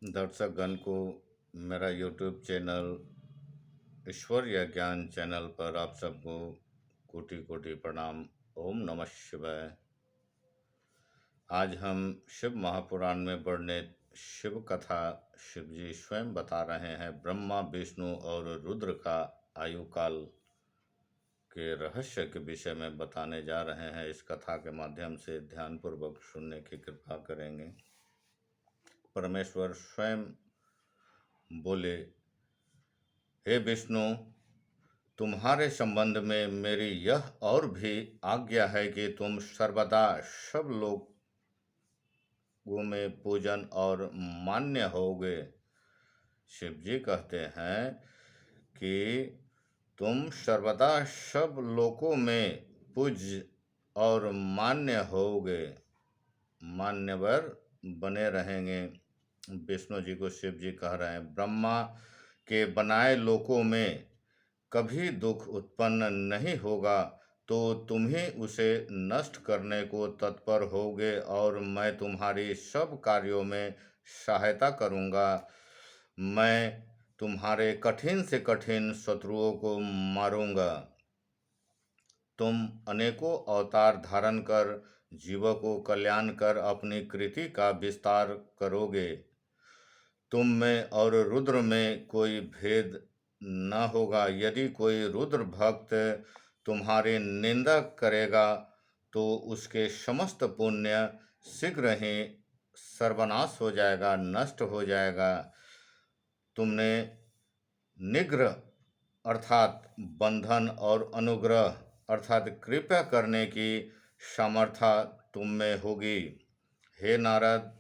दर्शकगण को मेरा YouTube channel ईश्वर या ज्ञान चैनल पर आप सबको कोटि कोटि प्रणाम। ओम नमः शिवाय। आज हम शिव महापुराण में वर्णित शिव कथा शिव जी स्वयं बता रहे हैं। ब्रह्मा विष्णु और रुद्र का आयु काल के रहस्य के विषय में बताने जा रहे हैं। इस कथा के माध्यम से ध्यानपूर्वक सुनने की कृपा करेंगे। परमेश्वर स्वयं बोले, हे विष्णु, तुम्हारे संबंध में मेरी यह और भी आज्ञा है कि तुम सर्वदा सब लोगों में पूजन और मान्य होगे। शिव जी कहते हैं कि तुम सर्वदा सब लोकों में पूज्य और मान्य होगे, मान्यवर बने रहेंगे। विष्णु जी को शिव जी कह रहे हैं, ब्रह्मा के बनाए लोकों में कभी दुख उत्पन्न नहीं होगा, तो तुम ही उसे नष्ट करने को तत्पर होगे और मैं तुम्हारी सब कार्यों में सहायता करूँगा। मैं तुम्हारे कठिन से कठिन शत्रुओं को मारूंगा। तुम अनेकों अवतार धारण कर जीवों को कल्याण कर अपनी कृति का विस्तार करोगे। तुम में और रुद्र में कोई भेद न होगा। यदि कोई रुद्र भक्त तुम्हारी निंदा करेगा तो उसके समस्त पुण्य शीघ्र ही सर्वनाश हो जाएगा, नष्ट हो जाएगा। तुमने निग्रह अर्थात बंधन और अनुग्रह अर्थात कृपा करने की सामर्थ्य तुम में होगी। हे नारद,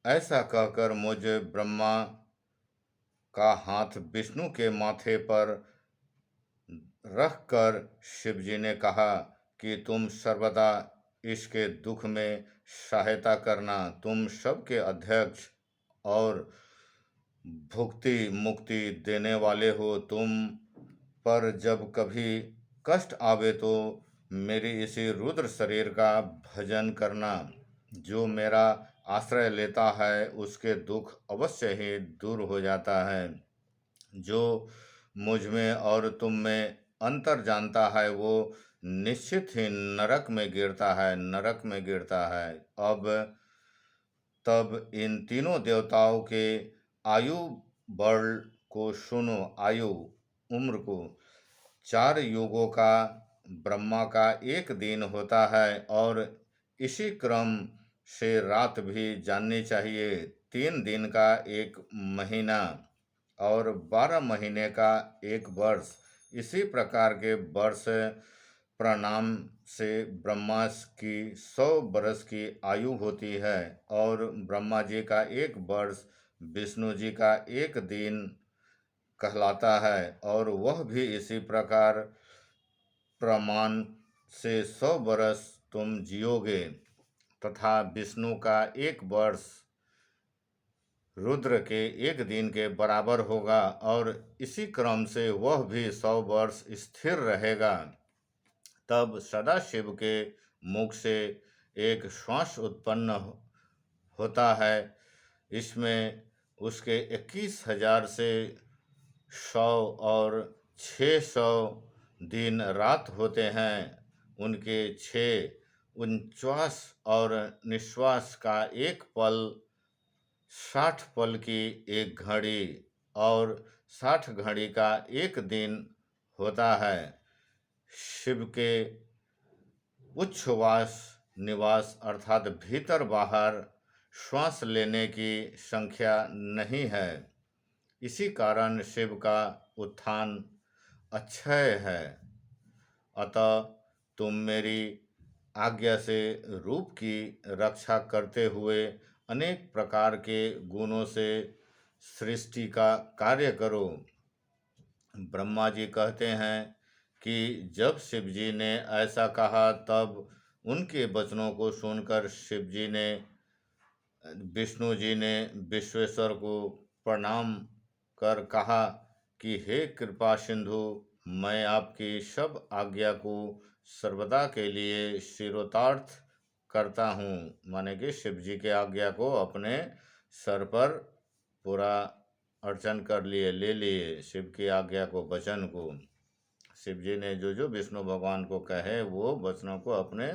ऐसा कहकर मुझ ब्रह्मा का हाथ विष्णु के माथे पर रखकर शिव जी ने कहा कि तुम सर्वदा इसके दुख में सहायता करना। तुम सबके अध्यक्ष और भुक्ति मुक्ति देने वाले हो। तुम पर जब कभी कष्ट आवे तो मेरी इसी रुद्र शरीर का भजन करना। जो मेरा आश्रय लेता है उसके दुख अवश्य ही दूर हो जाता है। जो मुझ में और तुम में अंतर जानता है वो निश्चित ही नरक में गिरता है, नरक में गिरता है। अब तब इन तीनों देवताओं के आयु बल को सुनो। आयु उम्र को 4 युगों का ब्रह्मा का एक दिन होता है और इसी क्रम से रात भी जाननी चाहिए। 3 दिन का एक महीना और 12 महीने का एक वर्ष। इसी प्रकार के वर्ष प्रणाम से ब्रह्मा की 100 वर्ष की आयु होती है और ब्रह्मा जी का एक वर्ष विष्णु जी का एक दिन कहलाता है और वह भी इसी प्रकार प्रमाण से 100 वर्ष तुम जियोगे तथा विष्णु का एक वर्ष रुद्र के एक दिन के बराबर होगा और इसी क्रम से वह भी 100 वर्ष स्थिर रहेगा। तब सदाशिव के मुख से एक श्वास उत्पन्न होता है। इसमें उसके 21,000 से 100 और 600 दिन रात होते हैं। उनके 49 और निश्वास का एक पल 60 पल की एक घड़ी और 60 घड़ी का एक दिन होता है। शिव के उच्छ्वास निवास अर्थात भीतर बाहर श्वास लेने की संख्या नहीं है। इसी कारण शिव का उत्थान अक्षय है। अतः तुम मेरी आज्ञा से रूप की रक्षा करते हुए अनेक प्रकार के गुणों से सृष्टि का कार्य करो। ब्रह्मा जी कहते हैं कि जब शिव जी ने ऐसा कहा तब उनके वचनों को सुनकर शिव जी ने विष्णु जी ने विश्वेश्वर को प्रणाम कर कहा कि हे कृपा सिंधु, मैं आपकी सब आज्ञा को सर्वदा के लिए शिरोतार्थ करता हूँ। माने कि शिव जी के आज्ञा को अपने सर पर पूरा अर्चन कर लिए, ले लिए शिव की आज्ञा को, वचन को। शिव जी ने जो जो विष्णु भगवान को कहे वो वचनों को अपने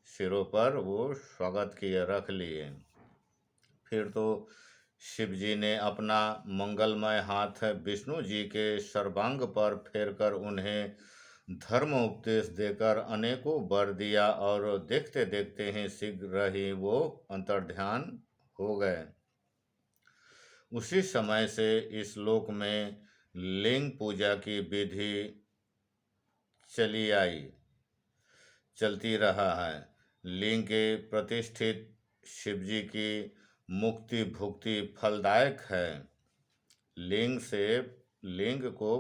सिरों पर वो स्वागत किए, रख लिए। फिर तो शिव जी ने अपना मंगलमय हाथ विष्णु जी के सर्वांग पर फेरकर उन्हें धर्म उपदेश देकर अनेकों वर दिया, और देखते देखते ही शीघ्र ही वो अंतर्ध्यान हो गए। उसी समय से इस लोक में लिंग पूजा की विधि चलती रहा है। लिंग के प्रतिष्ठित शिव जी की मुक्ति भुक्ति फलदायक है। लिंग को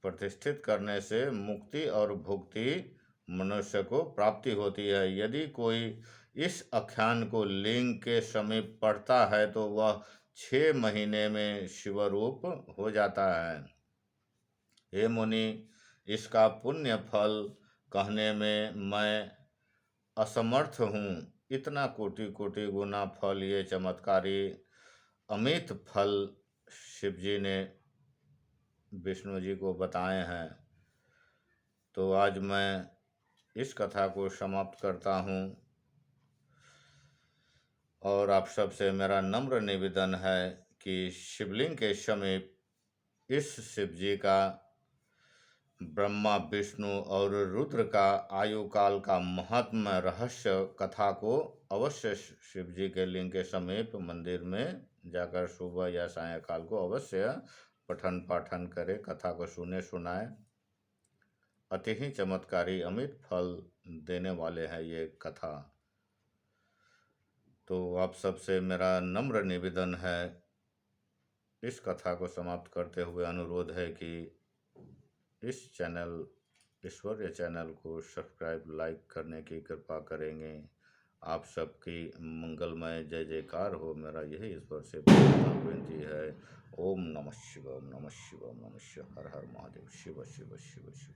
प्रतिष्ठित करने से मुक्ति और भुक्ति मनुष्य को प्राप्ति होती है। यदि कोई इस आख्यान को लिंग के समीप पढ़ता है तो वह 6 महीने में शिवरूप हो जाता है। हे मुनि, इसका पुण्य फल कहने में मैं असमर्थ हूँ। इतना कोटि कोटि गुना फल ये चमत्कारी अमित फल शिव जी ने विष्णु जी को बताए हैं। तो आज मैं इस कथा को समाप्त करता हूँ, और आप सबसे मेरा नम्र निवेदन है कि शिवलिंग के समीप इस शिव जी का, ब्रह्मा विष्णु और रुद्र का आयु काल का महात्म्य रहस्य कथा को अवश्य शिव जी के लिंग के समीप मंदिर में जाकर सुबह या सायंकाल को अवश्य पठन पाठन करे, कथा को सुने सुनाए। अति ही चमत्कारी अमित फल देने वाले हैं ये कथा। तो आप सबसे मेरा नम्र निवेदन है, इस कथा को समाप्त करते हुए अनुरोध है कि इस चैनल ईश्वरीय चैनल को सब्सक्राइब लाइक करने की कृपा करेंगे। आप सबकी मंगलमय जय जयकार हो, मेरा यही ईश्वर से विनती है। ओम नमः शिवाय, नमः शिवाय, नमः शिवाय, हर हर महादेव, शिव शिव शिव शिव।